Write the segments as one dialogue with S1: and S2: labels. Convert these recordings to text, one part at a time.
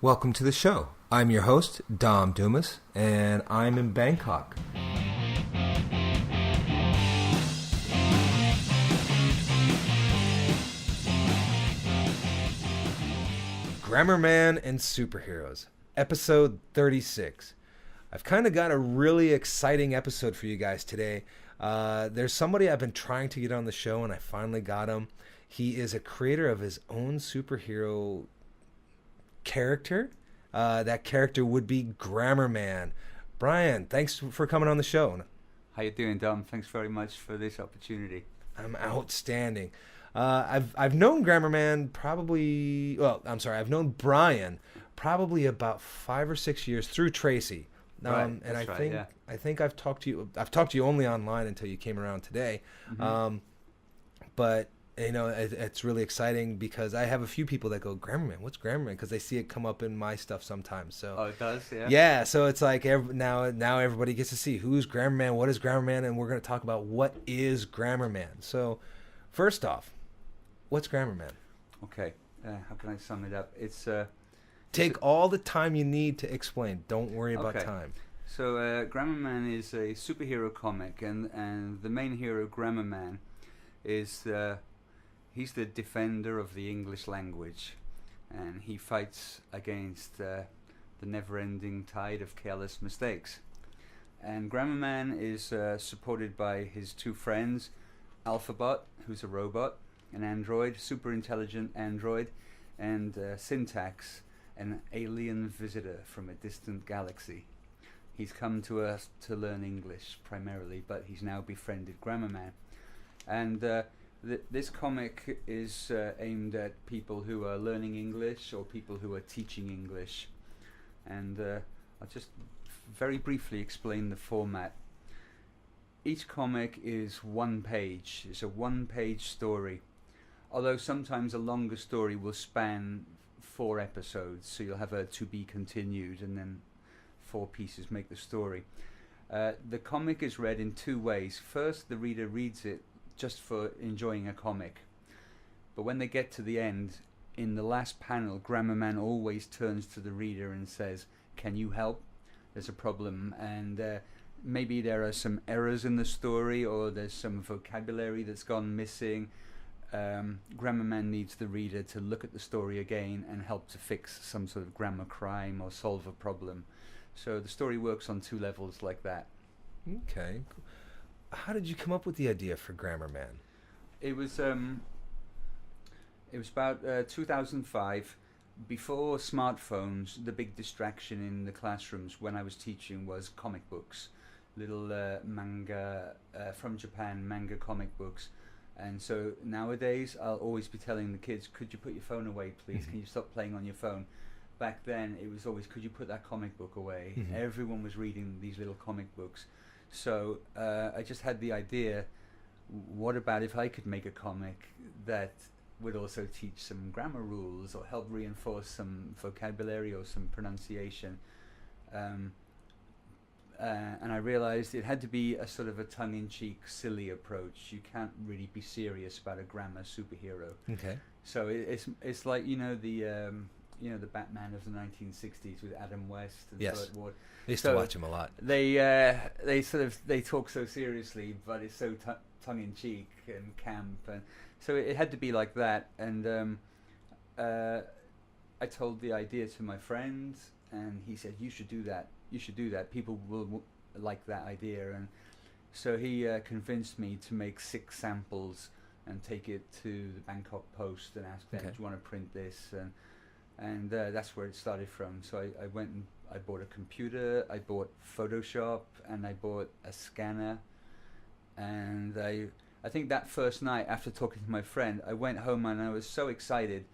S1: Welcome to the show. I'm your host, Dumais, and I'm in Bangkok. Grammarman and Superheroes, episode 36. I've kind of got a really exciting episode for you guys today. There's somebody I've been trying to get on the show, and I finally got him. He is a creator of his own superhero character. That character would be Grammarman. Brian, thanks for coming on the show.
S2: How you doing, Dom? Thanks very much for this opportunity.
S1: I'm outstanding. I've known Grammarman I've known Brian probably about 5 or 6 years through Tracy.
S2: Right,
S1: and
S2: I
S1: think I've talked to you. I've talked to you only online until you came around today.
S2: Mm-hmm.
S1: But you know, it's really exciting because I have a few people that go, Grammarman, what's Grammarman? Because they see it come up in my stuff sometimes. So
S2: oh, it does, yeah.
S1: Yeah, so it's like now everybody gets to see who's Grammarman, what is Grammarman, and we're going to talk about what is Grammarman. So first off, what's Grammarman?
S2: Okay, how can I sum it up?
S1: Take all the time you need to explain. Don't worry about time.
S2: So Grammarman is a superhero comic, and the main hero, Grammarman, is he's the defender of the English language, and he fights against the never-ending tide of careless mistakes. And Grammarman is supported by his two friends, Alphabot, who's a robot, an android, super intelligent android, and Syntax, an alien visitor from a distant galaxy. He's come to Earth to learn English primarily, but he's now befriended Grammarman. And this comic is aimed at people who are learning English or people who are teaching English. And I'll just very briefly explain the format. Each comic is one page. It's a one-page story. Although sometimes a longer story will span 4 episodes, so you'll have a to be continued, and then 4 pieces make the story. The comic is read in 2 ways. First, the reader reads it just for enjoying a comic. But when they get to the end, in the last panel, Grammarman always turns to the reader and says, "Can you help? There's a problem." And maybe there are some errors in the story, or there's some vocabulary that's gone missing. Grammarman needs the reader to look at the story again and help to fix some sort of grammar crime or solve a problem. So the story works on 2 levels like that.
S1: Okay. How did you come up with the idea for Grammarman?
S2: It was about 2005. Before smartphones, the big distraction in the classrooms when I was teaching was comic books, little manga from Japan, manga comic books. And so nowadays, I'll always be telling the kids, could you put your phone away, please? Can you stop playing on your phone? Back then, it was always, could you put that comic book away? Everyone was reading these little comic books. So I just had the idea, what about if I could make a comic that would also teach some grammar rules or help reinforce some vocabulary or some pronunciation? And I realized it had to be a sort of a tongue-in-cheek, silly approach. You can't really be serious about a grammar superhero.
S1: Okay.
S2: So it's like the Batman of the 1960s with Adam West and Burt Ward.
S1: I used to watch him a lot.
S2: They talk so seriously, but it's so tongue-in-cheek and camp, and so it had to be like that. And I told the idea to my friend, and he said, "You should do that. You should do that. People will like that idea." And so he convinced me to make 6 samples and take it to the Bangkok Post and ask them, "Do you want to print this?" And that's where it started from. So I went and I bought a computer, I bought Photoshop, and I bought a scanner. And I think that first night, after talking to my friend, I went home and I was so excited.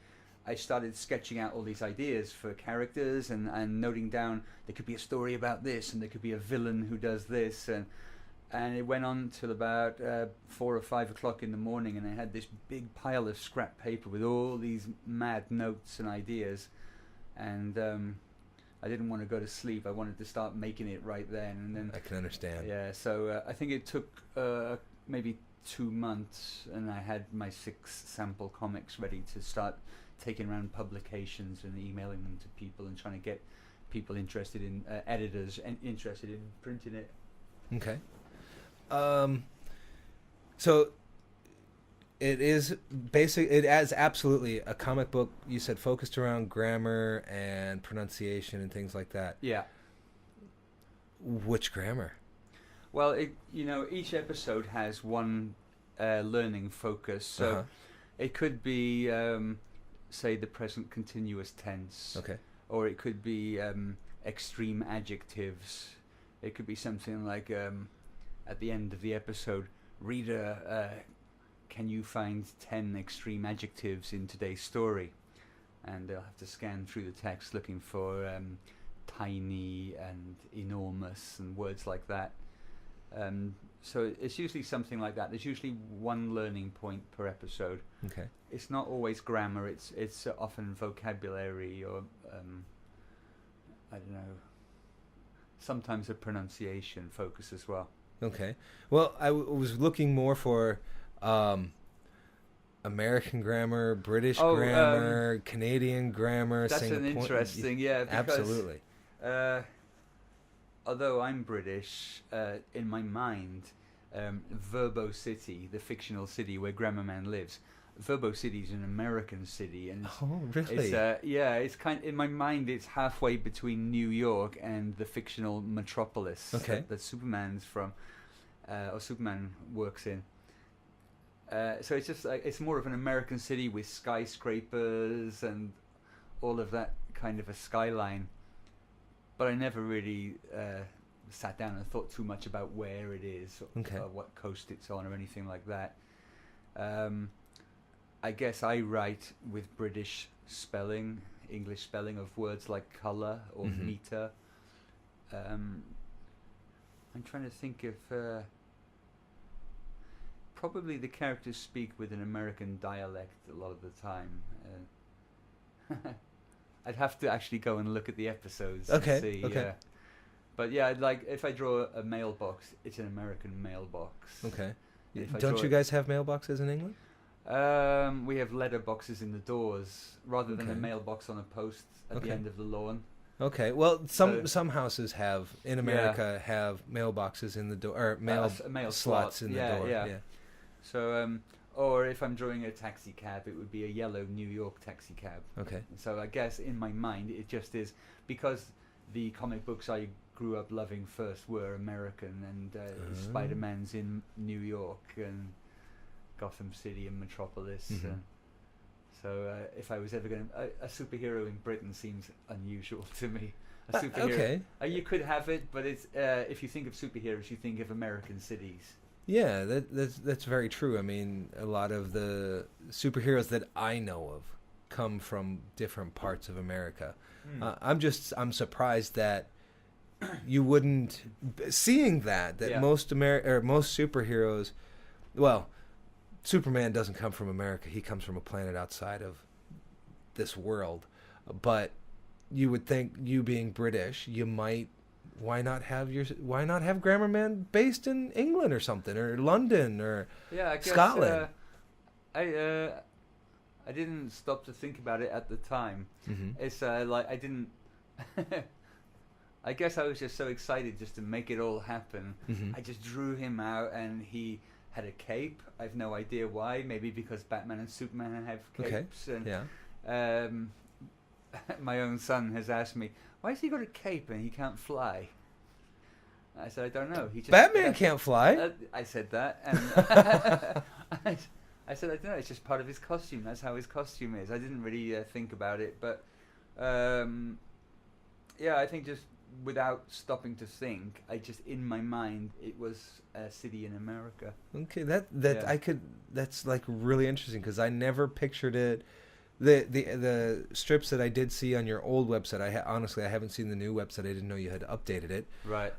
S2: I started sketching out all these ideas for characters and noting down there could be a story about this, and there could be a villain who does this, and it went on till about 4 or 5 o'clock in the morning, and I had this big pile of scrap paper with all these mad notes and ideas, and I didn't want to go to sleep. I wanted to start making it right then. And then
S1: I can understand.
S2: Yeah, so I think it took maybe 2 months, and I had my 6 sample comics ready to start taking around publications and emailing them to people and trying to get people interested in editors and interested in printing it.
S1: Okay. So it is basic. It is absolutely a comic book. You said focused around grammar and pronunciation and things like that.
S2: Yeah.
S1: Which grammar?
S2: Well, each episode has one learning focus. So it could be, say, the present continuous tense.
S1: Okay.
S2: Or it could be extreme adjectives. It could be something like, at the end of the episode, reader, can you find 10 extreme adjectives in today's story? And they'll have to scan through the text looking for tiny and enormous and words like that. So it's usually something like that. There's usually one learning point per episode.
S1: Okay.
S2: It's not always grammar. It's often vocabulary or I don't know. Sometimes a pronunciation focus as well.
S1: Okay. Well, I was looking more for American grammar, British grammar, Canadian grammar.
S2: That's an interesting, because,
S1: absolutely.
S2: Although I'm British, in my mind, Verbo City, the fictional city where Grammarman lives, Verbo City is an American city, and
S1: really?
S2: It's in my mind it's halfway between New York and the fictional metropolis that Superman's from, or Superman works in. So it's just it's more of an American city with skyscrapers and all of that kind of a skyline. But I never really sat down and thought too much about where it is or what coast it's on or anything like that. I guess I write with British spelling, English spelling of words like colour or meter. I'm trying to think if probably the characters speak with an American dialect a lot of the time. I'd have to actually go and look at the episodes and see. But yeah, like if I draw a mailbox, it's an American mailbox.
S1: Okay. Don't you guys have mailboxes in England?
S2: We have letter boxes in the doors rather than a mailbox on a post at the end of the lawn. Okay.
S1: Well, some houses have in America have mailboxes in the door or mail slots in the door. Yeah.
S2: So, or if I'm drawing a taxi cab, it would be a yellow New York taxi cab.
S1: Okay.
S2: So I guess in my mind it just is because the comic books I grew up loving first were American, and Spider-Man's in New York and Gotham City and Metropolis. So if I was ever going to... A superhero in Britain seems unusual to me. A superhero... you could have it, but it's if you think of superheroes, you think of American cities.
S1: Yeah, that's very true. I mean, a lot of the superheroes that I know of come from different parts of America. I'm surprised that you wouldn't... Seeing that most superheroes... Well... Superman doesn't come from America. He comes from a planet outside of this world. But you would think, you being British, you might... Why not have Grammarman based in England or something, or London or Scotland?
S2: I didn't stop to think about it at the time. It's like I didn't... I guess I was just so excited just to make it all happen. I just drew him out, and he... had a cape. I've no idea why. Maybe because Batman and Superman have capes. And my own son has asked me, why has he got a cape and he can't fly? I said, I don't know.
S1: Batman can't fly.
S2: I said that. And I said, I don't know. It's just part of his costume. That's how his costume is. I didn't really think about it. But I think just without stopping to think, in my mind, it was a city in America.
S1: Okay, that's like really interesting, because I never pictured it. The strips that I did see on your old website, honestly I haven't seen the new website. I didn't know you had updated it.
S2: Right.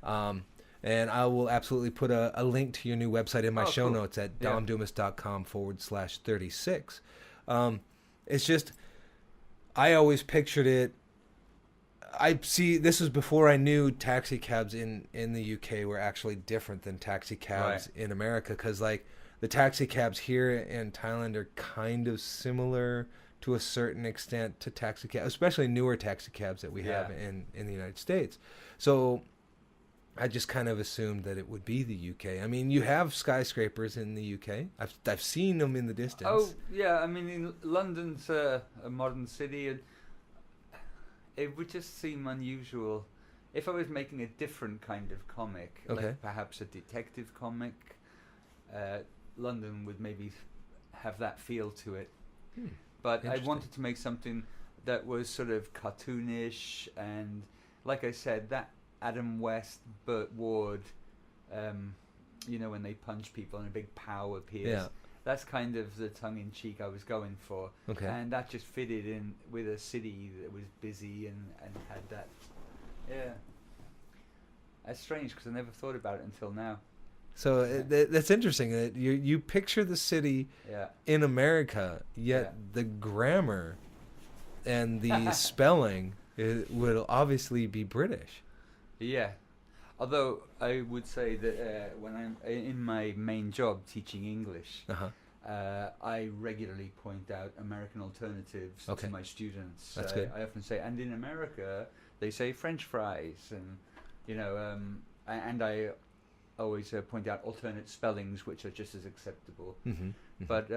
S1: And I will absolutely put a link to your new website in my show notes at domdumas.com/36. It's just, I always pictured it. This was before I knew taxi cabs in the UK were actually different than taxi cabs in America, because like the taxi cabs here in Thailand are kind of similar to a certain extent to taxi cabs, especially newer taxi cabs that we have in the United States. So I just kind of assumed that it would be the UK. I mean, you have skyscrapers in the UK. I've seen them in the distance.
S2: Oh yeah, I mean, London's a modern city, and it would just seem unusual if I was making a different kind of comic, like perhaps a detective comic. London would maybe have that feel to it. But I wanted to make something that was sort of cartoonish, and like I said, that Adam West, Burt Ward, you know, when they punch people and a big pow appears.
S1: Yeah.
S2: That's kind of the tongue-in-cheek I was going for.
S1: Okay.
S2: And that just fitted in with a city that was busy and had that. Yeah. That's strange because I never thought about it until now.
S1: So that's interesting that you picture the city in America, yet the grammar and the spelling will obviously be British.
S2: Yeah. Although I would say that when I'm in my main job teaching English, I regularly point out American alternatives to my students.
S1: That's good.
S2: I often say, and in America they say French fries, and you know, and I always point out alternate spellings which are just as acceptable. But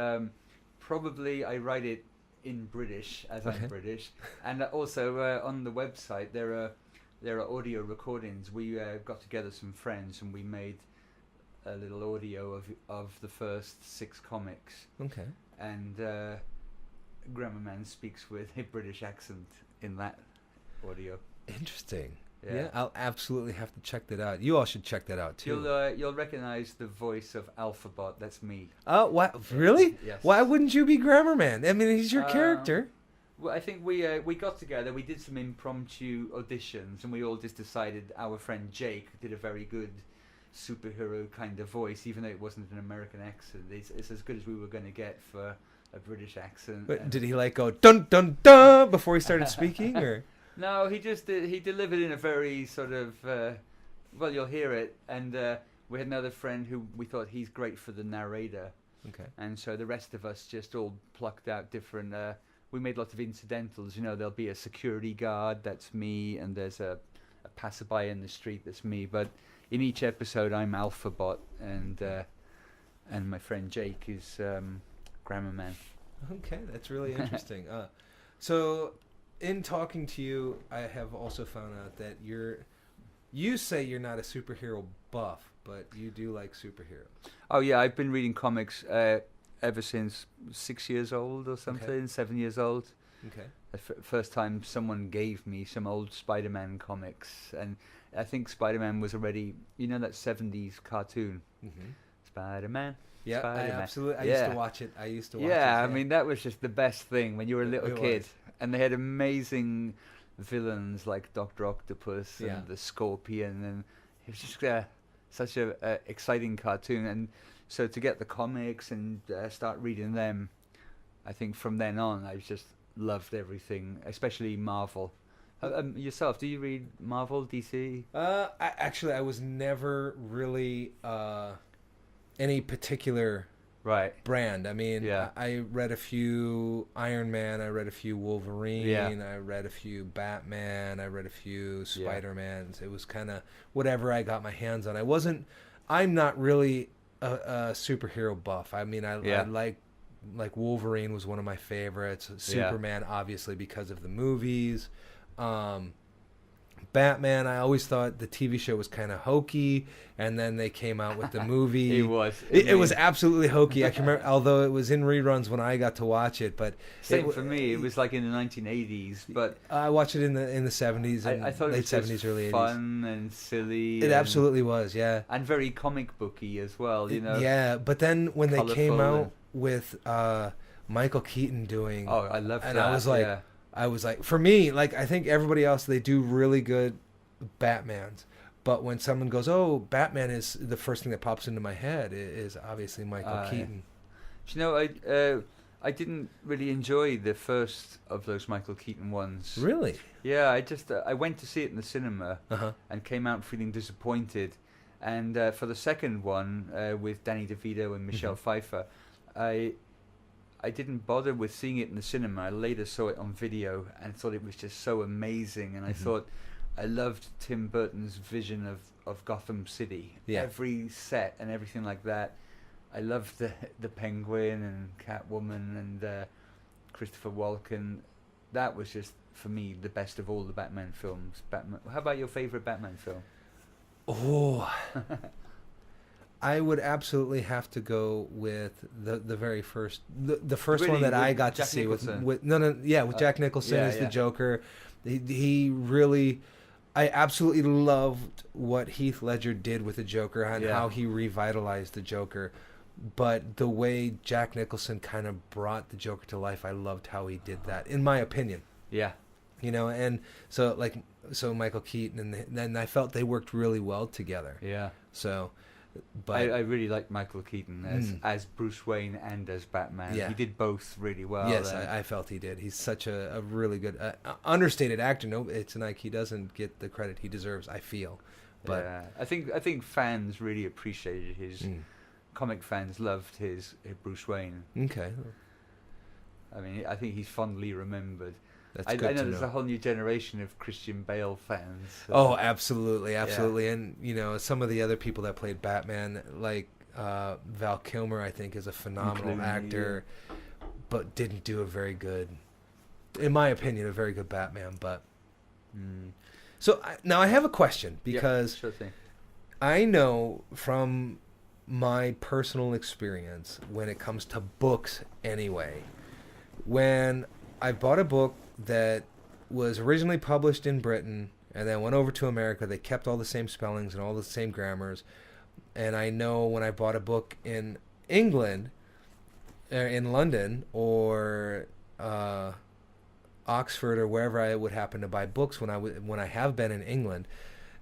S2: probably I write it in British as I'm British, and also on the website there are audio recordings. We got together some friends and we made a little audio of the first 6 comics. Okay. And Grammarman speaks with a British accent in that audio.
S1: Interesting. Yeah, I'll absolutely have to check that out. You all should check that out too.
S2: You'll recognize the voice of Alphabot. That's me.
S1: Oh, what? Really?
S2: Yes.
S1: Why wouldn't you be Grammarman? I mean, he's your character.
S2: Well, I think we got together. We did some impromptu auditions, and we all just decided our friend Jake did a very good superhero kind of voice, even though it wasn't an American accent. It's as good as we were going to get for a British accent.
S1: But did he like go dun dun dun before he started speaking, or?
S2: No, he just he delivered in a very sort of well, you'll hear it. And we had another friend who we thought he's great for the narrator. Okay. And so the rest of us just all plucked out different. We made lots of incidentals. You know, there'll be a security guard, that's me, and there's a passerby in the street, that's me. But in each episode, I'm Alphabot, and my friend Jake is Grammarman.
S1: Okay, that's really interesting. So, in talking to you, I have also found out that you say you're not a superhero buff, but you do like superheroes.
S2: Oh yeah, I've been reading comics ever since 6 years old or something, 7 years old. Okay. The first time someone gave me some old Spider-Man comics, and I think Spider-Man was already, you know, that 70s cartoon. Spider-Man.
S1: Yeah,
S2: Spider-Man.
S1: I used to watch it.
S2: I mean, that was just the best thing when you were a little kid. And they had amazing villains like Dr. Octopus and the Scorpion, and it was just such a exciting cartoon. And so to get the comics and start reading them, I think from then on I just loved everything, especially Marvel. Yourself, do you read Marvel, DC?
S1: I was never really any particular brand. I mean, I read a few Iron Man, I read a few Wolverine, I read a few Batman, I read a few Spider-Mans. It was kind of whatever I got my hands on. I'm not really a superhero buff. I mean, I like Wolverine was one of my favorites. Superman, obviously, because of the movies. Batman, I always thought the TV show was kind of hokey, and then they came out with the movie. It was absolutely hokey. I can remember, although it was in reruns when I got to watch it. But
S2: same for me. It was like in the 1980s, but
S1: I watched it in the 70s and
S2: I thought
S1: late
S2: it was
S1: 70s, early 80s.
S2: Fun and silly.
S1: It absolutely was, yeah,
S2: and very comic booky as well. You know.
S1: Yeah, but then when they came out with Michael Keaton doing,
S2: I loved that.
S1: And I was like, for me, like, I think everybody else, they do really good Batmans. But when someone goes, oh, Batman is the first thing that pops into my head is obviously Michael Keaton.
S2: Do you know, I didn't really enjoy the first of those Michael Keaton ones.
S1: Really?
S2: Yeah, I went to see it in the cinema and came out feeling disappointed. And for the second one, with Danny DeVito and Michelle Pfeiffer, I didn't bother with seeing it in the cinema. I later saw it on video and thought it was just so amazing. And I thought I loved Tim Burton's vision of Gotham City.
S1: Yeah.
S2: Every set and everything like that. I loved the Penguin and Catwoman and Christopher Walken. That was just, for me, the best of all the Batman films. How about your favorite Batman film?
S1: Oh, I would absolutely have to go with the very first, the first
S2: Really,
S1: one that I
S2: with
S1: got
S2: Jack
S1: to see
S2: Nicholson?
S1: with Jack Nicholson
S2: yeah,
S1: as the
S2: yeah.
S1: Joker. He really, I absolutely loved what Heath Ledger did with the Joker and how he revitalized the Joker. But the way Jack Nicholson kind of brought the Joker to life, I loved how he did that, in my opinion.
S2: Yeah.
S1: You know, and so Michael Keaton and I felt they worked really well together.
S2: Yeah.
S1: So, but
S2: I really liked Michael Keaton as Bruce Wayne and as Batman.
S1: Yeah.
S2: He did both really well.
S1: yes, I felt he did. He's such a really good, understated actor. No, it's like he doesn't get the credit he deserves, I feel. But
S2: yeah. I think fans really appreciated his. Comic fans loved his Bruce Wayne.
S1: Okay.
S2: I mean, I think he's fondly remembered.
S1: That's good
S2: I know
S1: to
S2: there's
S1: know.
S2: a whole new generation of Christian Bale fans.
S1: Oh, absolutely. And you know, some of the other people that played Batman, like Val Kilmer, I think is a phenomenal
S2: Clooney,
S1: actor, but didn't do a very good, in my opinion, a very good Batman. But so now I have a question, because
S2: sure thing.
S1: I know from my personal experience when it comes to books anyway, when I bought a book that was originally published in Britain and then went over to America, they kept all the same spellings and all the same grammars. And I know when I bought a book in England, in London, or Oxford, or wherever I would happen to buy books when I have been in England,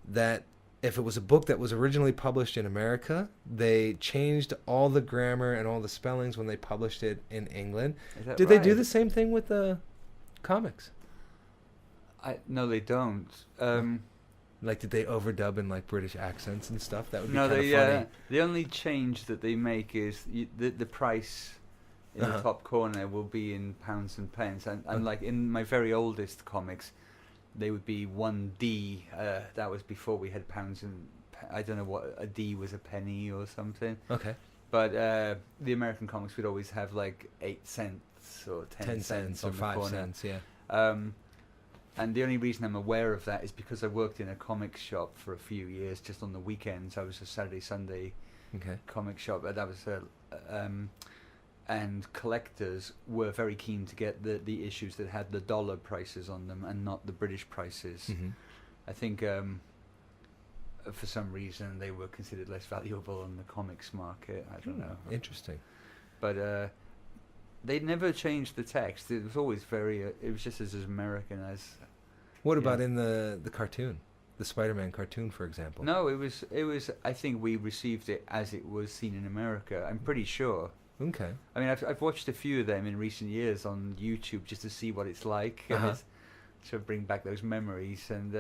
S1: that if it was a book that was originally published in America, they changed all the grammar and all the spellings when they published it in England. Did they do the same thing with the comics?
S2: No, they don't.
S1: Like, did they overdub in like British accents and stuff? That would be
S2: No,
S1: kind of
S2: they.
S1: funny.
S2: The only change that they make is the price in the top corner will be in pounds and pence, and like in my very oldest comics, they would be 1D. That was before we had pounds and I don't know what a D was, a penny or something.
S1: Okay.
S2: But the American comics would always have like 8 cents or 10 cents
S1: or
S2: on the
S1: 5
S2: corner.
S1: cents, yeah.
S2: And the only reason I'm aware of that is because I worked in a comic shop for a few years, just on the weekends. I was a Saturday, Sunday comic shop. That was and collectors were very keen to get the issues that had the dollar prices on them and not the British prices. I think for some reason they were considered less valuable on the comics market. I don't know.
S1: Interesting.
S2: But they never changed the text. It was always very. It was just as American as.
S1: What about in the cartoon, the Spider-Man cartoon, for example?
S2: No, it was. I think we received it as it was seen in America. I'm pretty sure.
S1: Okay.
S2: I mean, I've watched a few of them in recent years on YouTube just to see what it's like, and to bring back those memories. And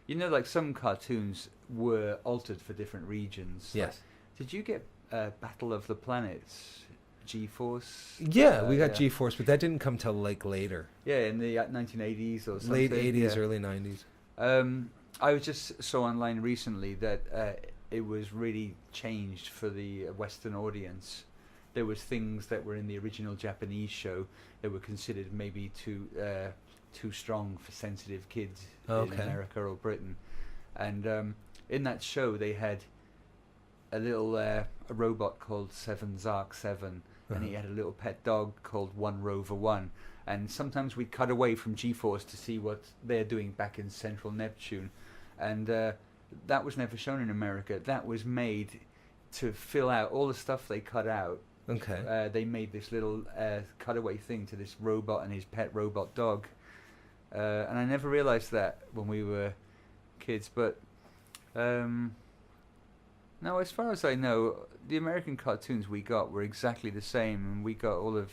S2: you know, like some cartoons were altered for different regions.
S1: Yes.
S2: Like, did you get Battle of the Planets? G-Force?
S1: Yeah, we got G-Force, but that didn't come till like later.
S2: Yeah, in the 1980s or something.
S1: Late 80s, early 90s.
S2: I was just saw online recently that it was really changed for the Western audience. There was things that were in the original Japanese show that were considered maybe too strong for sensitive kids in America or Britain. And in that show they had a little a robot called Seven Zark 7, and he had a little pet dog called One Rover 1. And sometimes we'd cut away from G-Force to see what they're doing back in Central Neptune. And that was never shown in America. That was made to fill out all the stuff they cut out.
S1: Okay.
S2: They made this little cutaway thing to this robot and his pet robot dog. And I never realized that when we were kids. But no, as far as I know, the American cartoons we got were exactly the same. And we got all of,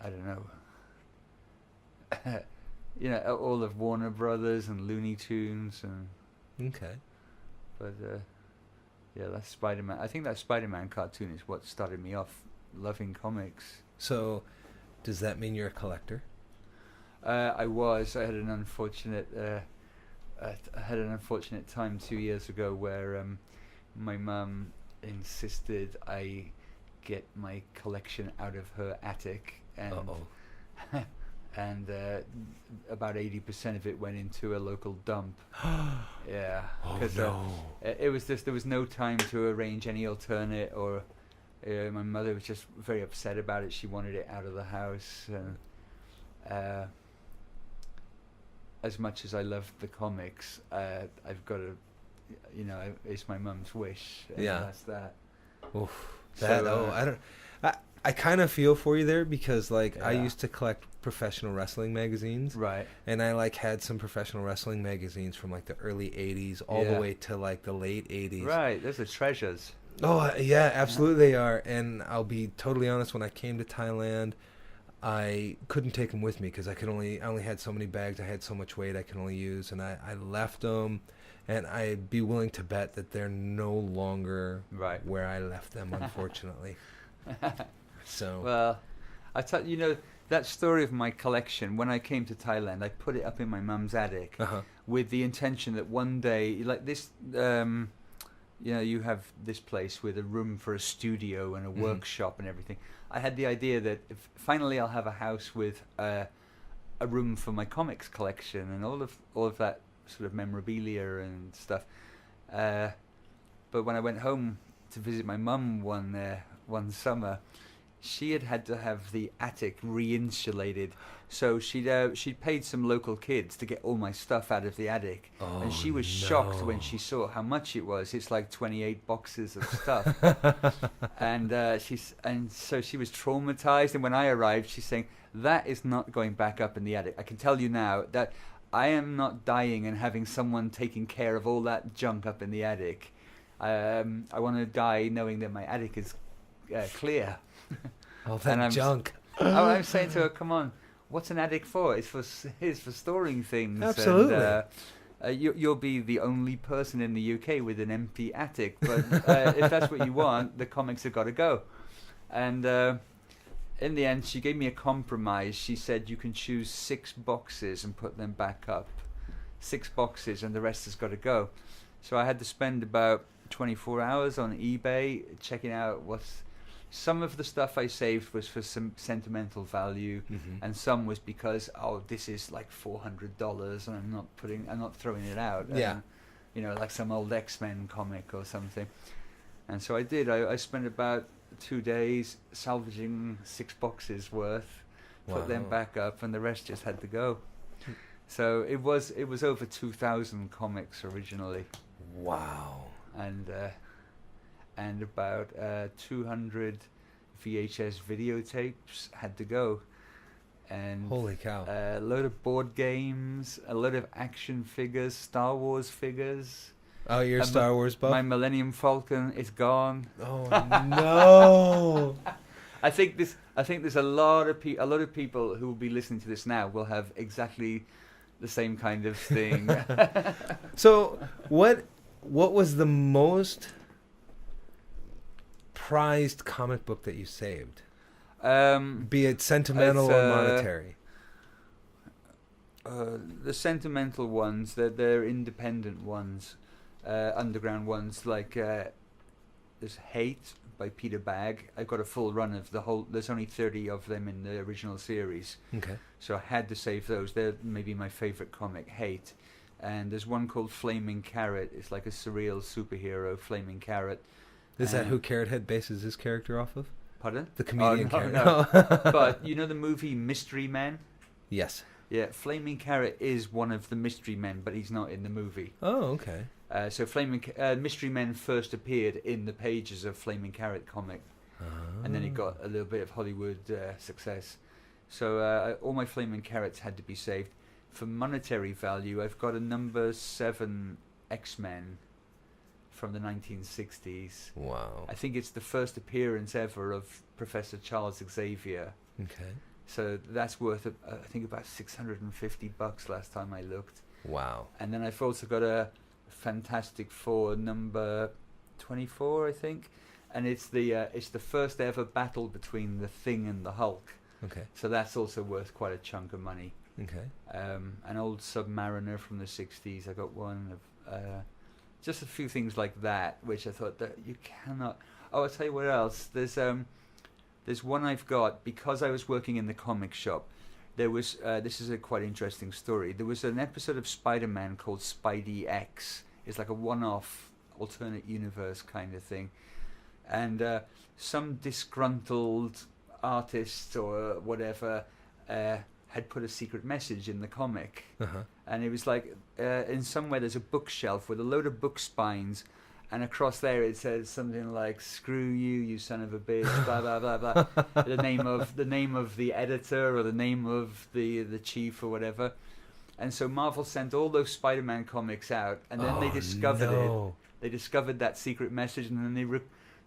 S2: I don't know, you know, all of Warner Brothers and Looney Tunes and.
S1: Okay.
S2: But yeah, that's Spider-Man. I think that Spider-Man cartoon is what started me off loving comics.
S1: So, does that mean you're a collector?
S2: I had an unfortunate time 2 years ago where my mum insisted I get my collection out of her attic, and and about 80% of it went into a local dump. Yeah, because it was just, there was no time to arrange any alternate, or my mother was just very upset about it. She wanted it out of the house, and as much as I love the comics, I've got to, it's my mum's wish. And that's that.
S1: Oof. I kind of feel for you there, because I used to collect professional wrestling magazines,
S2: right?
S1: And I had some professional wrestling magazines from the early 80s all the way to the late 80s.
S2: Right, those are treasures.
S1: Oh yeah, absolutely they are. And I'll be totally honest, when I came to Thailand, I couldn't take them with me because I only had so many bags. I had so much weight I could only use, and I left them. And I'd be willing to bet that they're no longer where I left them, unfortunately. So.
S2: Well, I tell you, that story of my collection. When I came to Thailand, I put it up in my mum's attic with the intention that one day, like this, you have this place with a room for a studio and a workshop and everything. I had the idea that finally I'll have a house with a room for my comics collection and all of that sort of memorabilia and stuff. But when I went home to visit my mum one summer, she had to have the attic re-insulated, so she'd paid some local kids to get all my stuff out of the attic, and she was shocked when she saw how much it was. It's like 28 boxes of stuff, and so she was traumatized. And when I arrived, she's saying, "That is not going back up in the attic. I can tell you now that I am not dying and having someone taking care of all that junk up in the attic. I want to die knowing that my attic is clear."
S1: All that junk.
S2: I'm saying to her, "Come on, what's an attic for? It's for storing things."
S1: Absolutely.
S2: And, you'll be the only person in the UK with an empty attic, but if that's what you want, the comics have got to go. And in the end, she gave me a compromise. She said, "You can choose 6 boxes and put them back up. 6 boxes, and the rest has got to go." So I had to spend about 24 hours on eBay checking out what's. Some of the stuff I saved was for some sentimental value, and some was because this is like $400 and I'm not throwing it out.
S1: Yeah,
S2: like some old X-Men comic or something. And so I did. I spent about 2 days salvaging 6 boxes worth, put them back up, and the rest just had to go. So it was over 2,000 comics originally.
S1: Wow.
S2: And about 200 VHS videotapes had to go. And
S1: holy cow.
S2: A load of board games, a load of action figures, Star Wars figures.
S1: Oh, you're a Star Wars buff?
S2: My Millennium Falcon is gone.
S1: Oh no.
S2: I think there's a lot of people who will be listening to this now will have exactly the same kind of thing.
S1: So, what was the most prized comic book that you saved? Be it sentimental or monetary.
S2: The sentimental ones, they're independent ones, underground ones, like there's Hate by Peter Bagg. I've got a full run of the whole. There's only 30 of them in the original series.
S1: Okay.
S2: So I had to save those. They're maybe my favorite comic, Hate. And there's one called Flaming Carrot. It's like a surreal superhero, Flaming Carrot.
S1: Is that who Carrot Head bases his character off of?
S2: Pardon?
S1: The comedian Carrot.
S2: No. But you know the movie Mystery Men?
S1: Yes.
S2: Yeah, Flaming Carrot is one of the Mystery Men, but he's not in the movie.
S1: Oh, okay.
S2: So Mystery Men first appeared in the pages of Flaming Carrot comic, and then it got a little bit of Hollywood success. So all my Flaming Carrots had to be saved. For monetary value, I've got a number 7 X-Men from the 1960s.
S1: Wow.
S2: I think it's the first appearance ever of Professor Charles Xavier.
S1: Okay.
S2: So that's worth, I think, about $650 last time I looked.
S1: Wow.
S2: And then I've also got a Fantastic Four number 24, I think, and it's the first ever battle between the Thing and the Hulk.
S1: Okay.
S2: So that's also worth quite a chunk of money.
S1: Okay.
S2: An old Submariner from the 60s. I got one of just a few things like that, which I thought that you cannot. Oh, I'll tell you what else. There's one I've got because I was working in the comic shop. There was this is a quite interesting story. There was an episode of Spider-Man called Spidey X. It's like a one-off alternate universe kind of thing, and some disgruntled artist or whatever had put a secret message in the comic, and it was like in somewhere there's a bookshelf with a load of book spines, and across there it says something like "Screw you, you son of a bitch," blah blah blah blah. the name of the editor or the name of the chief or whatever. And so Marvel sent all those Spider-Man comics out, and then they discovered it. They discovered that secret message, and then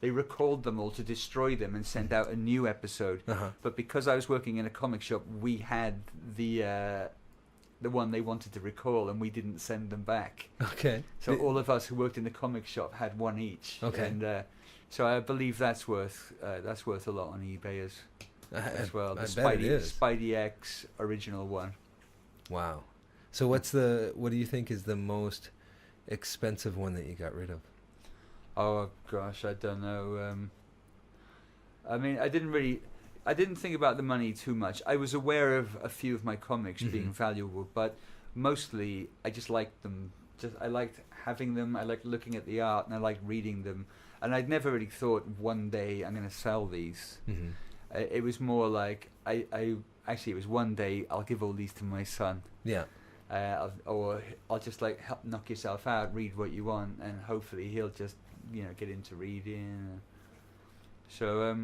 S2: they recalled them all to destroy them and sent out a new episode. But because I was working in a comic shop, we had the one they wanted to recall, and we didn't send them back.
S1: Okay.
S2: So all of us who worked in the comic shop had one each.
S1: Okay.
S2: And so I believe that's worth a lot on eBay as well.
S1: I
S2: The
S1: bet it is.
S2: Spidey X original one.
S1: Wow. So what do you think is the most expensive one that you got rid of?
S2: Oh gosh, I don't know. I mean, I didn't think about the money too much. I was aware of a few of my comics being valuable, but mostly I just liked them. I liked having them. I liked looking at the art, and I liked reading them. And I'd never really thought one day I'm going to sell these. It was more like it was one day I'll give all these to my son.
S1: Yeah.
S2: Or I'll just help knock yourself out, read what you want, and hopefully he'll just get into reading. So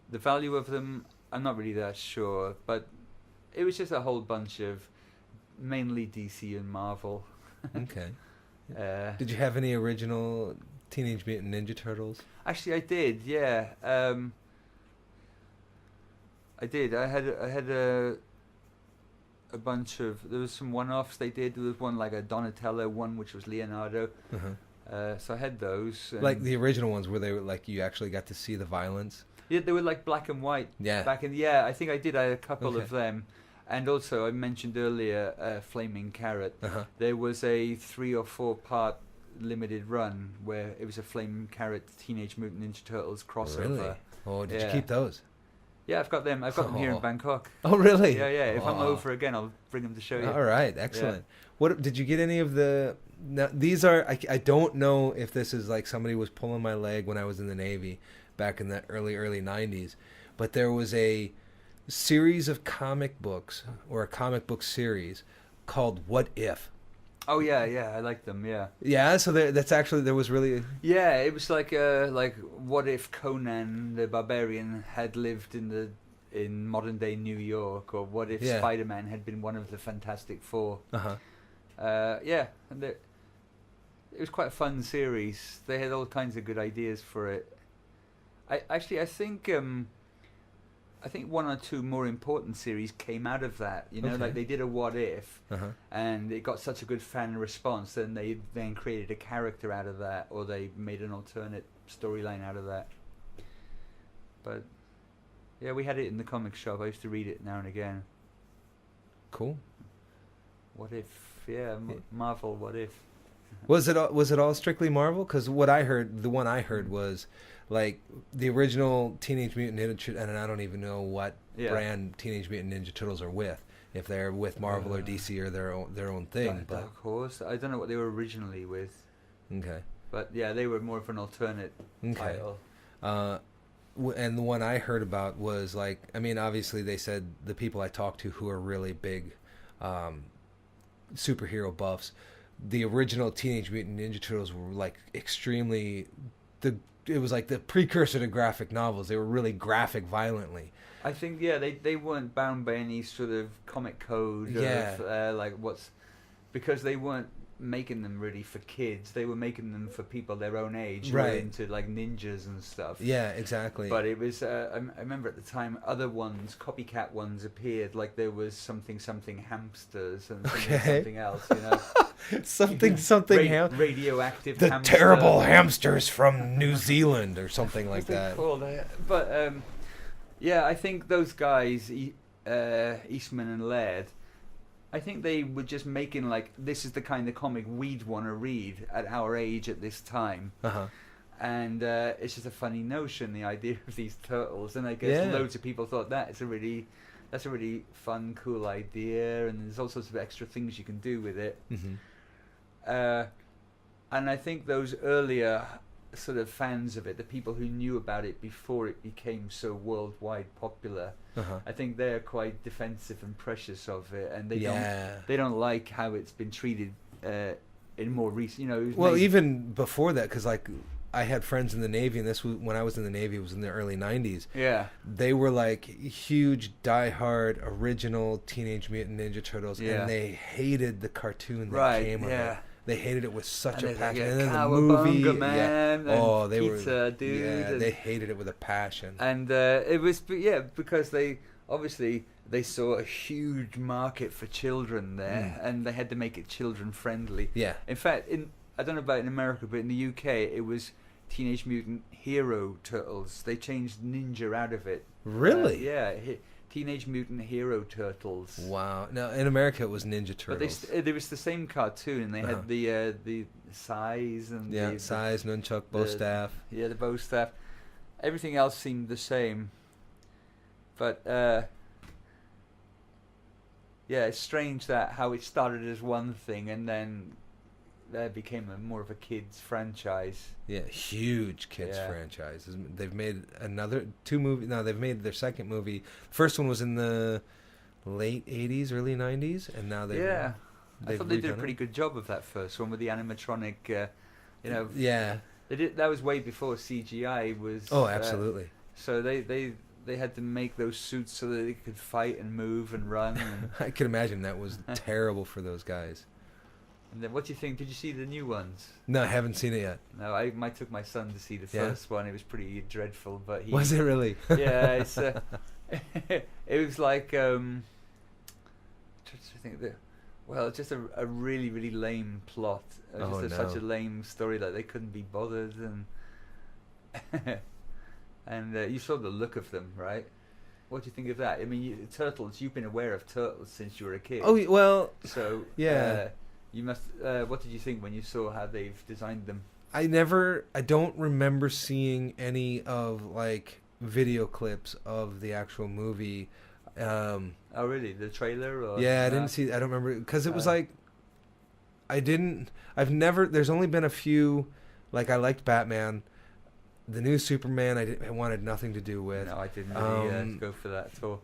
S2: the value of them, I'm not really that sure, but it was just a whole bunch of mainly DC and Marvel.
S1: Okay. Did you have any original Teenage Mutant Ninja Turtles?
S2: Actually, I did. Yeah, I did. I had a bunch of. There was some one-offs they did. There was one like a Donatello one, which was Leonardo. So I had those.
S1: Like the original ones, where they were like you actually got to see the violence.
S2: Yeah, they were like black and white.
S1: Yeah.
S2: I think I did. I had a couple of them, and also I mentioned earlier Flaming Carrot. There was a 3 or 4 part limited run where it was a Flaming Carrot Teenage Mutant Ninja Turtles crossover.
S1: Really? Oh, did you keep those?
S2: Yeah, I've got them. I've got them here in Bangkok.
S1: Oh, really?
S2: Yeah. If I'm over again, I'll bring them to show you.
S1: All right, excellent. What did you get any of the? Now, these are. I don't know if this is like somebody was pulling my leg when I was in the Navy back in the early 90s, but there was a series of comic books or a comic book series called What If.
S2: Oh yeah, I like them. Yeah.
S1: Yeah, so that's actually there was really.
S2: Yeah, it was like what if Conan the Barbarian had lived in modern day New York, or what if Spider-Man had been one of the Fantastic Four. Yeah, and it was quite a fun series. They had all kinds of good ideas for it. I think 1 or 2 more important series came out of that. Like they did a What If, and it got such a good fan response, and they then created a character out of that, or they made an alternate storyline out of that. But yeah, we had it in the comic shop. I used to read it now and again.
S1: Cool.
S2: What If? Yeah, Marvel. What If?
S1: Was it all strictly Marvel? Because the one I heard was like the original Teenage Mutant Ninja, and I don't even know what brand Teenage Mutant Ninja Turtles are with. If they're with Marvel or DC or their own thing.
S2: Dark Horse. I don't know what they were originally with.
S1: Okay.
S2: But yeah, they were more of an alternate title.
S1: And the one I heard about was like, I mean, obviously they said the people I talked to who are really big superhero buffs, the original Teenage Mutant Ninja Turtles were like extremely it was like the precursor to graphic novels. They were really graphic violently.
S2: I think they weren't bound by any sort of comic code of because they weren't making them really for kids. They were making them for people their own age who were into like ninjas and stuff.
S1: Yeah, exactly.
S2: But it was I remember at the time other ones, copycat ones appeared, like there was something hamsters and something else, you know.
S1: something
S2: radioactive
S1: the
S2: hamster.
S1: terrible hamsters from New Zealand or something like that.
S2: But yeah, I think those guys, Eastman and Laird, I think they were just making like, this is the kind of comic we'd want to read at our age at this time. And it's just a funny notion, the idea of these turtles, and I guess loads of people thought that's a really fun, cool idea, and there's all sorts of extra things you can do with it. And I think those earlier sort of fans of it, the people who knew about it before it became so worldwide popular, I think they're quite defensive and precious of it, and they don't like how it's been treated in more recent, you know.
S1: Well, even before that, because like I had friends in the Navy, and this was when I was in the Navy. It was in the early '90s.
S2: Yeah,
S1: they were like huge, diehard, original Teenage Mutant Ninja Turtles, and they hated the cartoon that came with it. They hated it with such a passion. And then the movie,
S2: man,
S1: they
S2: pizza,
S1: were,
S2: dude.
S1: they hated it with a passion.
S2: And it was, because they obviously they saw a huge market for children there, and they had to make it children friendly. Yeah. In fact, I don't know about in America, but in the UK, it was Teenage Mutant Hero Turtles. They changed ninja out of it.
S1: Really?
S2: Yeah. Teenage Mutant Hero Turtles.
S1: Wow. Now in America it was Ninja Turtles.
S2: But there was the same cartoon, and they had the size and
S1: size, nunchuck, bow staff.
S2: Yeah, the bow staff. Everything else seemed the same. But it's strange that how it started as one thing and then became more of a kids franchise. Yeah,
S1: huge kids franchise. They've made two movies. No, they've made their second movie. First one was in the late '80s, early '90s, and now they've
S2: I thought they did a pretty good job of that first one with the animatronic. They did. That was way before CGI was.
S1: Oh, absolutely.
S2: So they had to make those suits so that they could fight and move and run. And
S1: I can imagine that was terrible for those guys.
S2: And then what do you think? Did you see the new ones?
S1: No, I haven't seen it yet.
S2: No, I took my son to see the first one. It was pretty dreadful, but he...
S1: Was it really?
S2: Yeah, it's... it was like... trying to think that... Well, just a really, really lame plot. Such a lame story that they couldn't be bothered, and... and you saw the look of them, right? What do you think of that? I mean, turtles, you've been aware of turtles since you were a kid.
S1: Oh, well...
S2: So... you must. What did you think when you saw how they've designed them?
S1: I don't remember seeing any of like video clips of the actual movie.
S2: Oh, really? The trailer? Or
S1: I didn't see. I don't remember because it was like. There's only been a few. Like I liked Batman, the new Superman. I wanted nothing to do with.
S2: No, I didn't really go for that at all.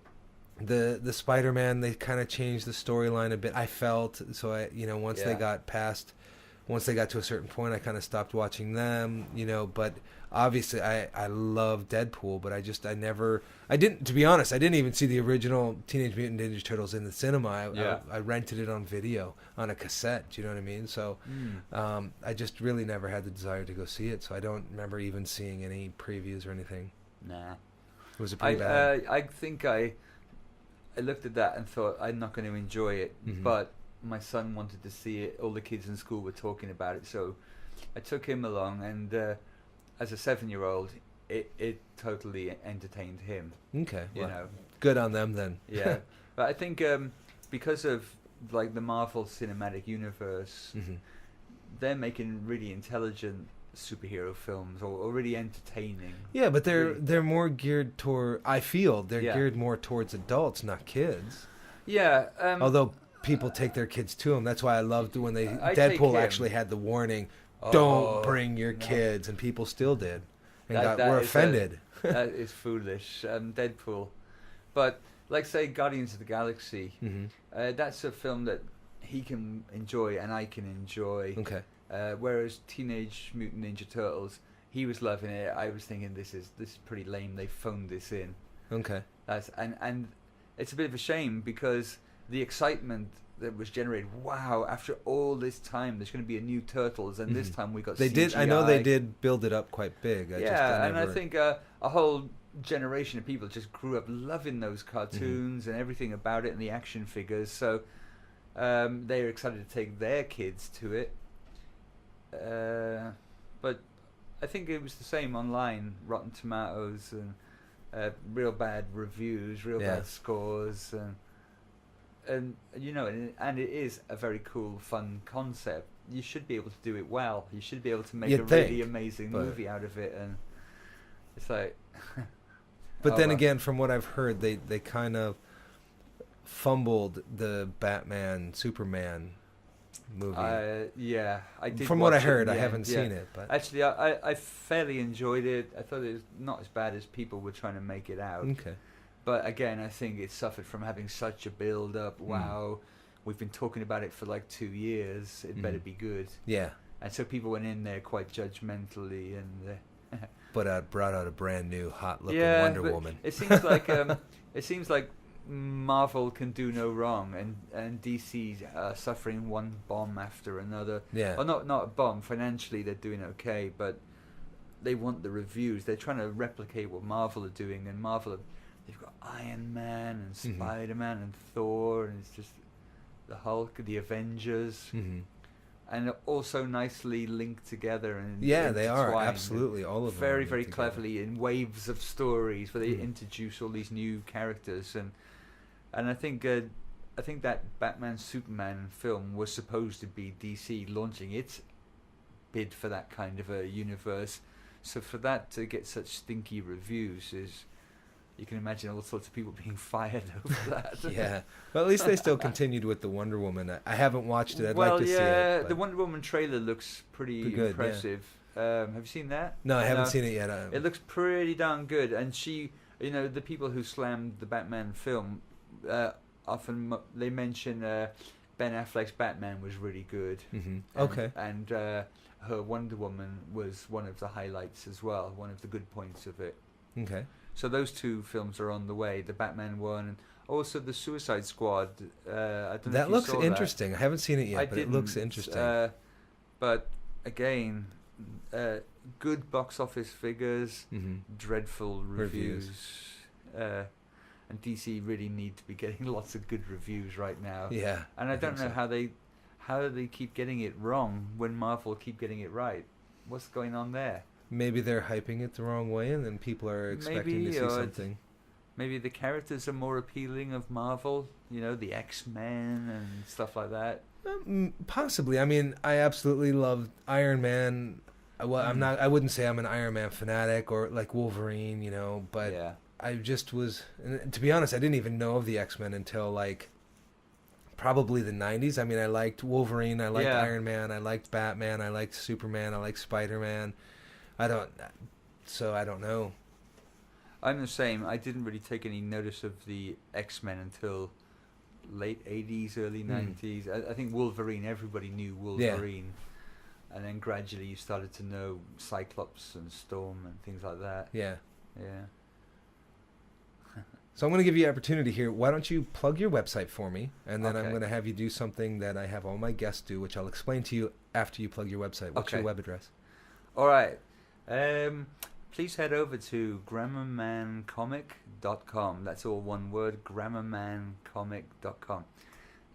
S1: The Spider-Man, they kind of changed the storyline a bit. I felt so. Once they got to a certain point, I kind of stopped watching them. But obviously, I love Deadpool, but I didn't. To be honest, I didn't even see the original Teenage Mutant Ninja Turtles in the cinema. I rented it on video on a cassette. Do you know what I mean? So, I just really never had the desire to go see it. So I don't remember even seeing any previews or anything.
S2: Nah,
S1: was it pretty bad?
S2: I think I looked at that and thought I'm not going to enjoy it, but my son wanted to see it. All the kids in school were talking about it, so I took him along, and as a 7-year-old, it totally entertained him.
S1: Okay, good on them then.
S2: Yeah, but I think because of like the Marvel Cinematic Universe, they're making really intelligent superhero films or really entertaining.
S1: Yeah, but they're more geared toward. I feel they're geared more towards adults, not kids.
S2: Yeah.
S1: Although people take their kids to them, that's why I loved when Deadpool actually had the warning, "Don't bring your kids," and people still did, and were offended.
S2: That is foolish, Deadpool. But like say Guardians of the Galaxy, that's a film that he can enjoy and I can enjoy.
S1: Okay.
S2: Whereas Teenage Mutant Ninja Turtles, he was loving it. I was thinking this is pretty lame. They phoned this in.
S1: Okay.
S2: And it's a bit of a shame because the excitement that was generated. Wow! After all this time, there's going to be a new Turtles, and this time we got
S1: They
S2: CGI.
S1: did. I know they did build it up quite big.
S2: I think a whole generation of people just grew up loving those cartoons and everything about it and the action figures. So they are excited to take their kids to it. But I think it was the same online. Rotten Tomatoes and real bad reviews, real bad scores, and you know, and it is a very cool, fun concept. You should be able to do it well. You should be able to make really amazing movie out of it, and it's like.
S1: But then again, from what I've heard, they kind of fumbled the Batman Superman movie.
S2: I did.
S1: From what I heard, I haven't seen it, but
S2: actually, I fairly enjoyed it. I thought it was not as bad as people were trying to make it out.
S1: Okay.
S2: But again, I think it suffered from having such a build-up. Wow, we've been talking about it for like 2 years. It better be good.
S1: Yeah.
S2: And so people went in there quite judgmentally, and
S1: but brought out a brand new, hot-looking Wonder Woman.
S2: It seems like Marvel can do no wrong, and DC suffering one bomb after another.
S1: Yeah.
S2: Or not a bomb. Financially, they're doing okay, but they want the reviews. They're trying to replicate what Marvel are doing, and Marvel they've got Iron Man and Spider-Man and Thor, and it's just the Hulk, the Avengers, and also nicely linked together. And
S1: they are absolutely all of them
S2: very, very cleverly in waves of stories where they introduce all these new characters, and I think that Batman Superman film was supposed to be DC launching its bid for that kind of a universe. So for that to get such stinky reviews is. You can imagine all sorts of people being fired over that.
S1: Yeah. Well, at least they still continued with the Wonder Woman. I haven't watched it. I'd like to see it.
S2: The Wonder Woman trailer looks pretty
S1: good,
S2: impressive. Have you seen that?
S1: No, I haven't seen it yet.
S2: It looks pretty darn good. And she, you know, the people who slammed the Batman film, often they mention Ben Affleck's Batman was really good.
S1: Okay.
S2: And her Wonder Woman was one of the highlights as well, one of the good points of it.
S1: Okay.
S2: So those two films are on the way, the Batman one, and also the Suicide Squad. I don't know
S1: that
S2: if you
S1: looks
S2: saw
S1: interesting. I haven't seen it yet, but it looks interesting.
S2: But again, good box office figures, dreadful reviews. And DC really need to be getting lots of good reviews right now.
S1: Yeah.
S2: And I don't know how they keep getting it wrong when Marvel keep getting it right. What's going on there?
S1: Maybe they're hyping it the wrong way, and then people are expecting to see something.
S2: Maybe the characters are more appealing of Marvel, you know, the X-Men and stuff like that.
S1: Possibly. I mean, I absolutely love Iron Man. Well, I wouldn't say I'm an Iron Man fanatic or like Wolverine, you know, but I just was. And to be honest, I didn't even know of the X-Men until like probably the 90s. I mean, I liked Wolverine, I liked Iron Man, I liked Batman, I liked Superman, I liked Spider-Man. I don't know.
S2: I'm the same. I didn't really take any notice of the X-Men until late 80s, early 90s. I think Wolverine, everybody knew Wolverine. Yeah. And then gradually you started to know Cyclops and Storm and things like that.
S1: Yeah.
S2: Yeah.
S1: So I'm going to give you an opportunity here. Why don't you plug your website for me, and then I'm going to have you do something that I have all my guests do, which I'll explain to you after you plug your website. What's your web address?
S2: All right. Please head over to grammarmancomic.com. That's all one word, grammarmancomic.com.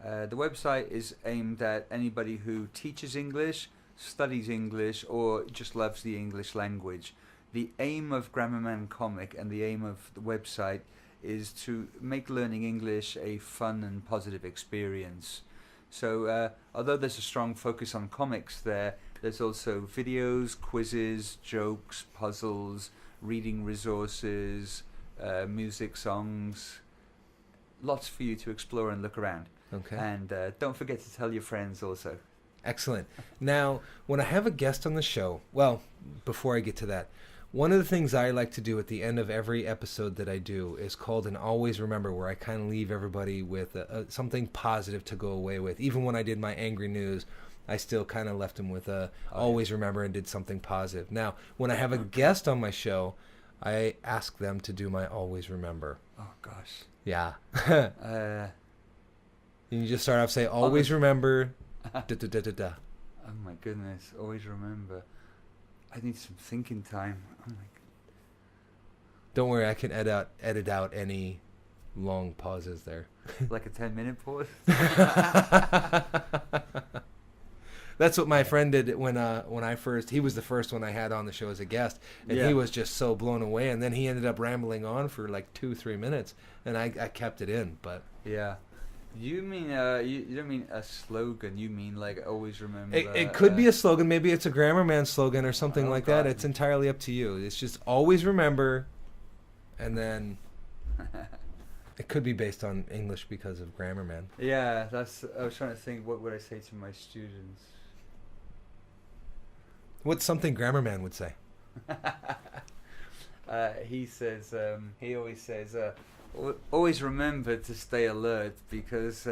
S2: The website is aimed at anybody who teaches English, studies English, or just loves the English language. The aim of Grammarman Comic and the aim of the website is to make learning English a fun and positive experience. So although there's a strong focus on comics there's also videos, quizzes, jokes, puzzles, reading resources, music, songs, lots for you to explore and look around.
S1: Okay.
S2: And don't forget to tell your friends also.
S1: Excellent. Now, when I have a guest on the show, well, before I get to that, one of the things I like to do at the end of every episode that I do is called an Always Remember, where I kind of leave everybody with something positive to go away with. Even when I did my angry news, I still kind of left them with always remember and did something positive. Now, when I have a guest on my show, I ask them to do my always remember.
S2: Oh, gosh.
S1: Yeah. And you just start off say, always remember. Da, da, da, da, da.
S2: Oh my goodness! Always remember. I need some thinking time. Oh my.
S1: Don't worry, I can edit out any long pauses there.
S2: Like a 10-minute pause.
S1: That's what my friend did when I first. He was the first one I had on the show as a guest, and he was just so blown away. And then he ended up rambling on for like 2-3 minutes, and I kept it in. But
S2: yeah, you mean you don't mean a slogan? You mean like always remember?
S1: it could be a slogan. Maybe it's a Grammarman slogan or something like that. It's entirely up to you. It's just always remember, and then. It could be based on English because of Grammarman.
S2: Yeah, I was trying to think, what would I say to my students?
S1: What's something Grammarman would say?
S2: He always says, always remember to stay alert because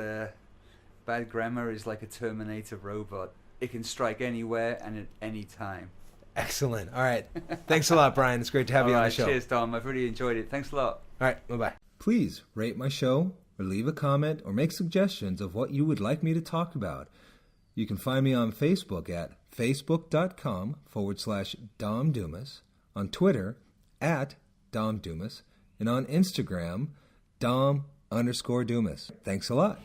S2: bad grammar is like a Terminator robot. It can strike anywhere and at any time.
S1: Excellent. All right. Thanks a lot, Brian. It's great to have you on the show.
S2: Cheers, Tom. I've really enjoyed it. Thanks a lot.
S1: All right. Bye-bye. Please rate my show or leave a comment or make suggestions of what you would like me to talk about. You can find me on Facebook at facebook.com/Dom Dumas, on Twitter @Dom Dumas, and on Instagram, Dom_Dumas. Thanks a lot.